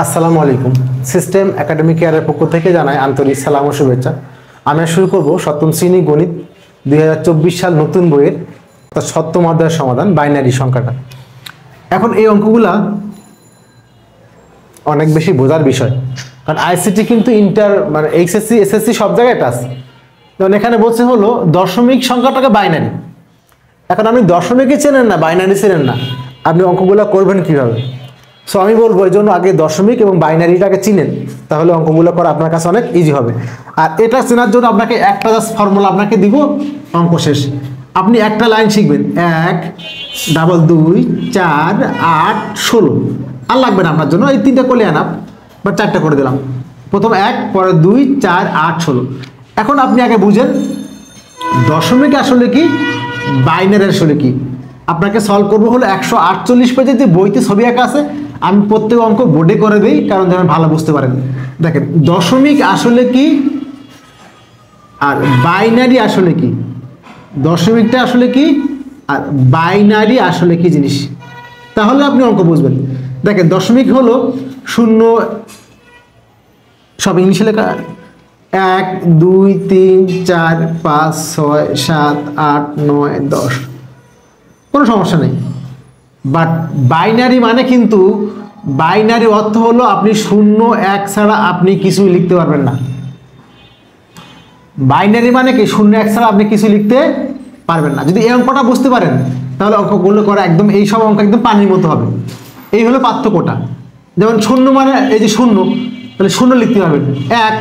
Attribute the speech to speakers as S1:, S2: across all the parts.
S1: আসসালামু আলাইকুম। System academic কেয়ারের পক্ষ থেকে জানাই আন্তরিক সালাম ও শুভেচ্ছা। আমি শুরু করব সপ্তম শ্রেণী গণিত 2024 সাল নতুন বইয়ের সপ্তম অধ্যায়ের সমাধান বাইনারি সংখ্যাটা। এখন এই অঙ্কগুলা অনেক বেশি বোঝার বিষয়, কারণ আইসিটি কিন্তু ইন্টার মানে এইচএসসি এসএসসি সব জায়গায় টাচ। যেমন এখানে বলছে হলো দশমিক সংখ্যাটাকে বাইনারি। এখন আপনি দশমিকই চেনেন না, বাইনারি চেনেন না, আপনি অঙ্কগুলো করবেন কিভাবে? সো আমি বলবো এই জন্য আগে দশমিক এবং বাইনারিটাকে চিনেন, তাহলে অঙ্কগুলো করা আপনার কাছে অনেক ইজি হবে। আর এটা চেনার জন্য আপনাকে একটা জাস্ট ফর্মুলা আপনাকে দিব, অঙ্ক শেষ। আপনি একটা লাইন শিখবেন, 1 ডাবল 2 4 8 16, আর লাগবে না আপনার জন্য, এই তিনটা করলে আনাপ বা চারটা করে দিলাম। প্রথম 1, পরে 2 4 8 16। এখন আপনি আগে বুঝেন দশমিক আসলে কি, বাইনারি আসলে কি। আপনাকে সলভ করবো হলো 148 পেজে যে বইতে ছবি আঁকা আছে, আমি প্রত্যেক অঙ্ক বোর্ডে করে দিই, কারণ যেন ভালো বুঝতে পারেন। দেখেন দশমিক আসলে কি আর বাইনারি আসলে কি, দশমিকটা আসলে কি আর বাইনারি আসলে কি জিনিস, তাহলে আপনি অঙ্ক বুঝবেন। দেখেন দশমিক হলো 0, সব ইংলিশে লেখা, 1 2 3 4 5 6 7 8 9 10, কোনো সমস্যা নেই। বাট বাইনারি মানে কিন্তু, বাইনারি অর্থ হলো আপনি 0 1 ছাড়া আপনি কিছুই লিখতে পারবেন না। বাইনারি মানে কি, 0 1 ছাড়া আপনি কিছু লিখতে পারবেন না। যদি এই অঙ্কটা বুঝতে পারেন তাহলে অঙ্কগুলো করা একদম, এই সব অঙ্ক একদম পানির মতো হবে। এই হলো পার্থক্যটা। যেমন 0 মানে এই যে 0, তাহলে 0 লিখতে পারবেন। 1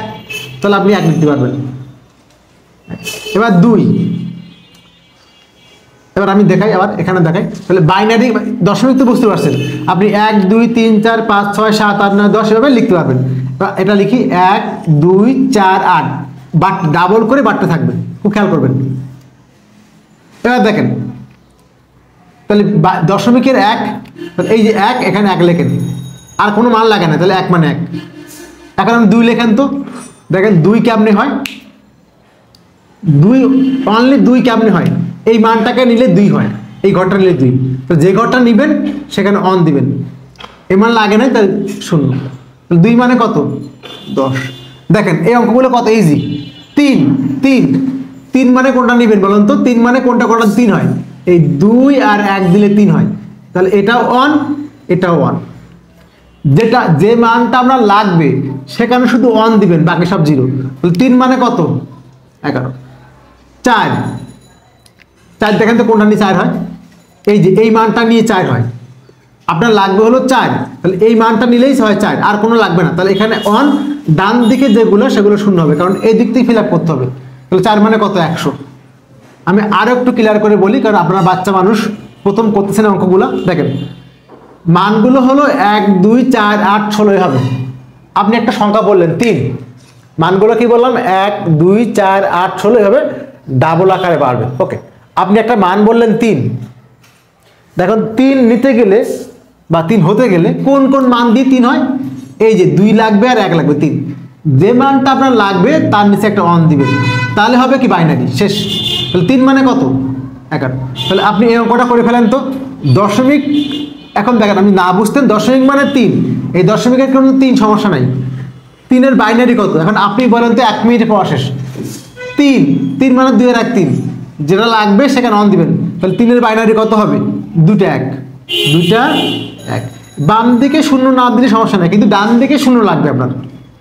S1: তাহলে আপনি 1 লিখতে পারবেন। এবার 2, এবার আমি দেখাই, আবার এখানে দেখাই। তাহলে বাইনারি দশমিক তো বুঝতে পারছেন, আপনি 1 2 3 4 5 6 7 8 9 10 এভাবে লিখতে পারবেন। এটা লিখি 1 2 4 8, বাট ডাবল করে বাটতে থাকবে, খুব খেয়াল করবেন। এবার দেখেন তাহলে দশমিকের 1, এই যে 1, এখানে 1 লেখেন, আর কোনো মান লাগে না, তাহলে 1 মানে 1। এখন আমি 2 লেখেন তো, দেখেন 2 কেমনে হয়, 2 অনলি 2 কেমনে হয়, এই মানটাকে নিলে 2 হয়, এই ঘরটা নিলে 2, তো যে ঘরটা নেবেন সেখানে অন দিবেন। এই মান লাগে না, তাহলে 0। তাহলে 2 মানে কত, 10। দেখেন এই অঙ্কগুলো কত ইজি। 3 3 3 মানে কোনটা নেবেন বলুন তো, 3 মানে কোনটা কোনটা 3 হয়, এই 2 আর 1 দিলে 3 হয়, তাহলে এটাও অন এটাও অন। যেটা যে মানটা আমরা লাগবে সেখানে শুধু অন দিবেন, বাকি সব 0। তাহলে 3 মানে কত, 11। 4 4 দেখেন তো কোনটা নিয়ে 4 হয়, এই যে এই মানটা নিয়ে 4 হয়, আপনার লাগবে হলো 4, তাহলে এই মানটা নিলেই হয় 4, আর কোনো লাগবে না। তাহলে এখানে অন, ডান দিকে যেগুলো সেগুলো শূন্য হবে, কারণ এই দিক থেকে ফিল আপ করতে হবে। তাহলে 4 মানে কত, 100। আমি আরো একটু ক্লিয়ার করে বলি, কারণ আপনারা বাচ্চা মানুষ, প্রথম করতেছেন অঙ্কগুলো। দেখেন মানগুলো হলো 1 2 4 8 16 হবে। আপনি একটা সংখ্যা বললেন 3, মানগুলো কি বললাম 1 2 4 8 16 হবে, ডাবল আকারে বাড়বে। ওকে, আপনি একটা মান বললেন 3, দেখুন 3 নিতে গেলে বা 3 হতে গেলে কোন কোন মান দিয়ে 3 হয়, এই যে 2 লাগবে আর 1 লাগবে, 3। যে মানটা আপনার লাগবে তার নিচে একটা অন দিবেন, তাহলে হবে কি বাইনারি, শেষ। তাহলে 3 মানে কত, 11। তাহলে আপনি এই অঙ্কটা করে ফেলেন তো। দশমিক, এখন দেখেন আপনি না বুঝতেন, দশমিক মানে 3, এই দশমিকের কোনো 3 সমস্যা নাই। 3-এর বাইনারি কত, এখন আপনি বলেন তো, 1 মিনিটে পড়া শেষ। 3 3 মানে 2 আর 1 3, যেটা লাগবে সেখানে অন দিবেন। তাহলে 3-এর বাইনারি কত হবে, 2টা 1 2টা 1। বাম দিকে 0 না দিলে সমস্যা নাই, কিন্তু ডান দিকে 0 লাগবে আপনার।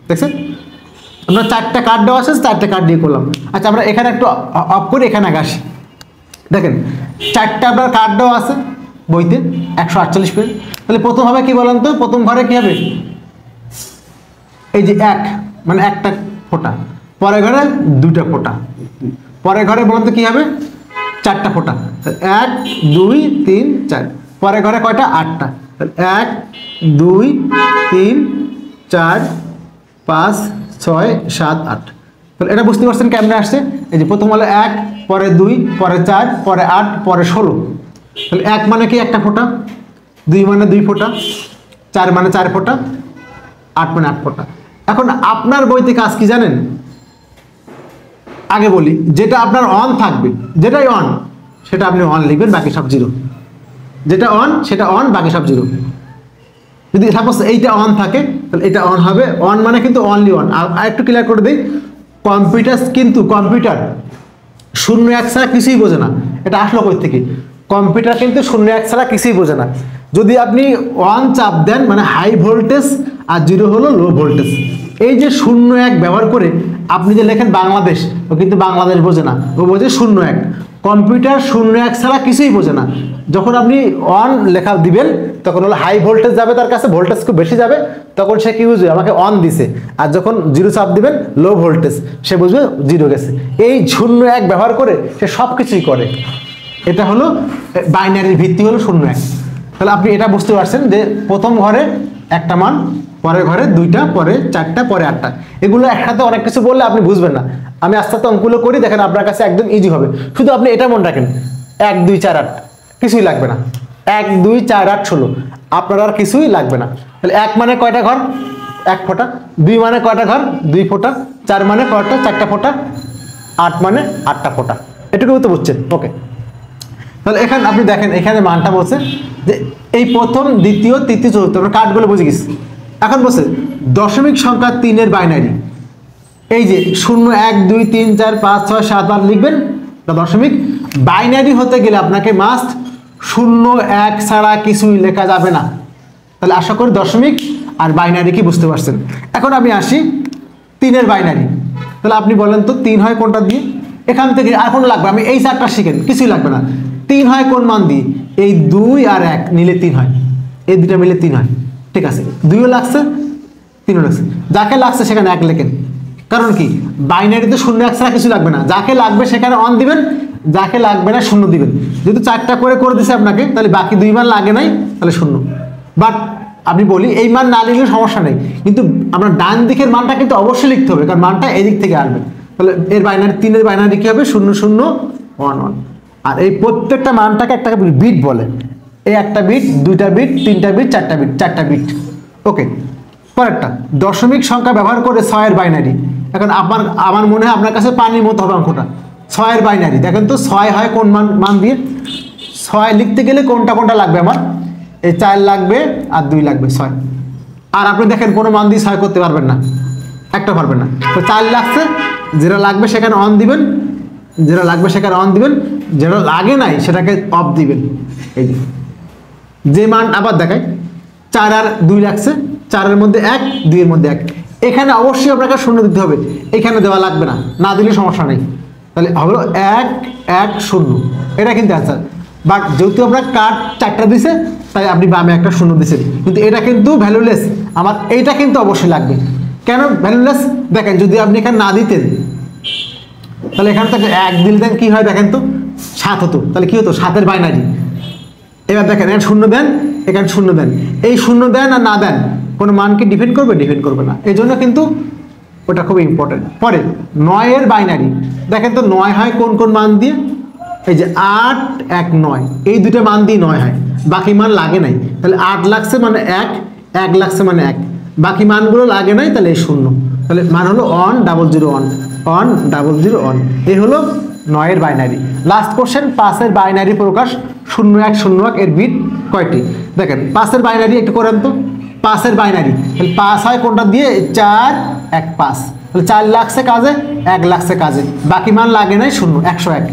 S1: দেখছেন আপনার 4টা কার্ড দেওয়া আছে, 4টা কার্ড দিয়ে করলাম। আচ্ছা আমরা এখানে একটু অফ করে এখানে আগে আসি। দেখেন 4টা আপনার কার্ড দেওয়া আছে বইতে 148 পেজ। তাহলে প্রথম হবে কি বলেন তো, প্রথম ঘরে কি হবে, এই যে 1 মানে একটা ফোঁটা, পরের ঘরে 2টা ফোঁটা, পরের ঘরে বলেন তো কি হবে, 4টা ফোঁটা। 1 2 3 4, পরের ঘরে কয়টা, 8টা। 1 2 3 4 5 6 7 8। তাহলে এটা বুঝতে পারছেন কেমনে আসছে, এই যে প্রথম হলো 1, পরে 2, পরে 4, পরে 8, পরে 16। তাহলে 1 মানে কি একটা ফোঁটা, 2 মানে 2 ফোঁটা, 4 মানে 4 ফোঁটা, 8 মানে 8 ফোঁটা। এখন আপনার বইতে কাজ কি জানেন, আগে বলি, যেটা আপনার অন থাকবে, যেটাই অন সেটা আপনি অন লিখবেন, বাকি সব 0। যেটা অন সেটা অন, বাকি সব 0। যদি সাপোজ এইটা অন থাকে তাহলে এটা অন হবে, অন মানে কিন্তু অনলি অন। আর একটু ক্লিয়ার করে দিই, কম্পিউটার 0-1 ছাড়া কিছুই বোঝে না। এটা আসলো কই থেকে? কম্পিউটার কিন্তু 0-1 ছাড়া কিছুই বোঝে না। যদি আপনি অন চাপ দেন মানে হাই ভোল্টেজ, আর 0 হলো লো ভোল্টেজ। এই যে 0-1 ব্যবহার করে আপনি যে লেখেন বাংলাদেশ, ও কিন্তু বাংলাদেশ বোঝে না, ও বোঝে 0-1। কম্পিউটার 0-1 ছাড়া কিছুই বোঝে না। যখন আপনি অন লেখা দিবেন তখন হলো হাই ভোল্টেজ যাবে, তার কাছে ভোল্টেজ খুব বেশি যাবে, তখন সে কি বুঝবে আমাকে অন দিছে। আর যখন 0 চাপ দিবেন লো ভোল্টেজ, সে বুঝবে 0 গেছে। এই 0-1 ব্যবহার করে সে সব কিছুই করে। এটা হলো বাইনারির ভিত্তি হলো 0-1। তাহলে আপনি এটা বুঝতে পারছেন যে প্রথম ঘরে একটা মান, পরের ঘরে 2টা, পরে 4টা, পরে 8টা। এগুলো একসাথে অনেক কিছু বললে আপনি বুঝবেন না। আমি আস্তে আস্তে অঙ্কগুলো করি, দেখেন আপনার কাছে একদম ইজি হবে। শুধু আপনি এটা মনে রাখেন, 1 2 4 8, কিছুই লাগবে না। 1 2 4 8 16, আপনার আর কিছুই লাগবে না। তাহলে 1 মানে কয়টা ঘর? 1 ফোঁটা। 2 মানে কয়টা ঘর? 2 ফোঁটা। 4 মানে কয়টা? 4টা ফোঁটা। 8 মানে 8টা ফোঁটা। এটুকু তো বুঝছেন? ওকে। তাহলে এখানে আপনি দেখেন, এখানে মানটা বলছে যে এই প্রথম, দ্বিতীয়, তৃতীয়, চতুর্থ, আমরা কার্ডগুলো বুঝে গেছি। এখন বলছে দশমিক সংখ্যা 3 এর বাইনারি। এই যে 0 1 2 3 4 5 6 7 8 লিখবেন, দশমিক। বাইনারি হতে গেলে আপনাকে মাস্ট 0 1 ছাড়া কিছুই লেখা যাবে না। তাহলে আশা করি দশমিক আর বাইনারি কি বুঝতে পারছেন। এখন আমি আসি 3 এর বাইনারি। তাহলে আপনি বলেন তো 3 হয় কোনটা দিয়ে? এখান থেকে এখন লাগবে, আমি এই 4টা শিখেন, কিছুই লাগবে না। 3 হয় কোন মান দিয়ে? এই 2 আর 1 নিলে 3 হয়, এই দুটা মিলে 3 হয়। ঠিক আছে, 2ও লাগছে, 3ও লাগছে। যাকে লাগছে সেখানে 1 লেখেন। কারণ কি? বাইনারিতে 0 1 ছাড়া কিছু লাগবে না। যাকে লাগবে সেখানে অন দিবেন, যাকে লাগবে না 0 দিবেন। যেহেতু 4টা করে দিছে আপনাকে, তাহলে বাকি 2 মান লাগে নাই, তাহলে 0। বাট আপনি বলি এই মান না লিখলে সমস্যা নেই, কিন্তু আমরা ডান দিকের মানটা কিন্তু অবশ্যই লিখতে হবে, কারণ মানটা এদিক থেকে আসবে। তাহলে এর বাইনারি 3 এর বাইনারি কি হবে? 0 0 1 1। আর এই প্রত্যেকটা মানটাকে একটা বিট বলে। এই একটা বিট, 2টা বিট, 3টা বিট, 4টা বিট, 4টা বিট। ওকে। পরেরটা দশমিক সংখ্যা ব্যবহার করে 6 এর বাইনারি। এখন আমার মনে হয় আপনার কাছে পানির মতো হবে অঙ্কটা। 6 এর বাইনারি দেখেন তো 6 হয় কোন মান দিয়ে? 6 লিখতে গেলে কোনটা লাগবে আমার? এই 4 লাগবে আর 2 লাগবে, 6। আর আপনি দেখেন কোনো মান দিয়ে 6 করতে পারবেন না, একটা পারবেন না। তো 4 লাগছে, যেটা লাগবে সেখানে অন দিবেন, যেটা লাগবে সেখানে অন দিবেন, যেটা লাগে নাই সেটাকে অফ দিবেন। এই যে মান আবার দেখায় 4 আর 2 লাগছে, 4 এর মধ্যে 1, 2 এর মধ্যে 1। এখানে অবশ্যই আপনাকে 0 দিতে হবে, এখানে দেওয়া লাগবে না, না দিলে সমস্যা নেই। তাহলে হলো 1 1 0, এটা কিন্তু অ্যান্সার। বাট যেহেতু আপনার কার্ড 4টা দিছে, তাই আপনি বামে একটা 0 দিচ্ছেন, কিন্তু এটা কিন্তু ভ্যালুলেস। আমার এইটা কিন্তু অবশ্যই লাগবে। কেন ভ্যালুলেস? দেখেন যদি আপনি এখানে না দিতেন, তাহলে এখান থেকে 1 দিলেন, কি হয় দেখেন তো? 7 হতো। তাহলে কি হতো? 7 এর বাইনারি। এবার দেখেন এখানে 0 দেন, এখানে 0 দেন, এই 0 দেন আর না দেন কোনো মানকে ডিফেন্ড করবে? ডিফেন্ড করবে না। এই জন্য কিন্তু ওটা খুব ইম্পর্টেন্ট। পরে 9 এর বাইনারি দেখেন তো 9 হয় কোন মান দিয়ে? এই যে 8 1 9, এই দুটো মান দিয়ে 9 হয়, বাকি মান লাগে নাই। তাহলে 8 লাগছে মানে 1, 1 লাগছে মানে 1, বাকি মানগুলো লাগে নাই, তাহলে এই 0। তাহলে মান হলো 1 0 0 1 1 0 0 1। এই হলো 9 এর বাইনারি। লাস্ট কোশ্চেন 5 এর বাইনারি প্রকাশ। 0 1 0 1 এর বিট কয়টি? দেখেন 5 এর বাইনারি একটু করেন তো। 5 এর বাইনারি তাহলে 5 হয় কোনটা দিয়ে? 4 1 5। তাহলে 4 লাগছে কাজে, 1 লাগছে কাজে, বাকি মান লাগে নাই 0, 101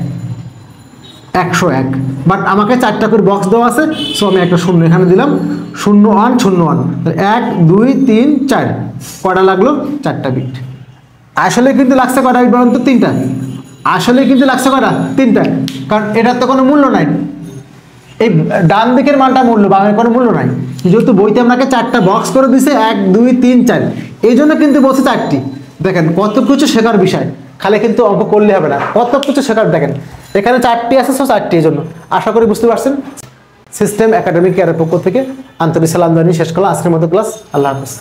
S1: 101। বাট আমাকে 4টা করে বক্স দেওয়া আছে, সো আমি একটা 0 এখানে দিলাম। 0 1 0 1, 1 2 3 4, কয়টা লাগলো? 4টা বিট। আসলে কিন্তু লাগছে কয়টা বিট বলেন তো? 3টা। আসলে কিন্তু লাগছে কয়টা? 3টা, কারণ এটার তো কোনো মূল্য নাই। এই ডান দিকের মানটা মূল্য, বামের কোনো মূল্য নাই। যেহেতু বইতে আপনাকে 4টা বক্স করে দিছে, 1 2 3 4, এই জন্য কিন্তু বলছে 4টি। দেখেন কত কিছু শেখার বিষয়, খালি কিন্তু অঙ্ক করলে হবে না, কত কিছু শেখার। দেখেন এখানে 4টি আছে, সো 4টি। এই জন্য আশা করি বুঝতে পারছেন। সিস্টেম একাডেমিক কেয়ারের পক্ষ থেকে আন্তরিক সালাম জানিয়ে শেষ করলাম আজকের মতো ক্লাস। আল্লাহ হাফেজ।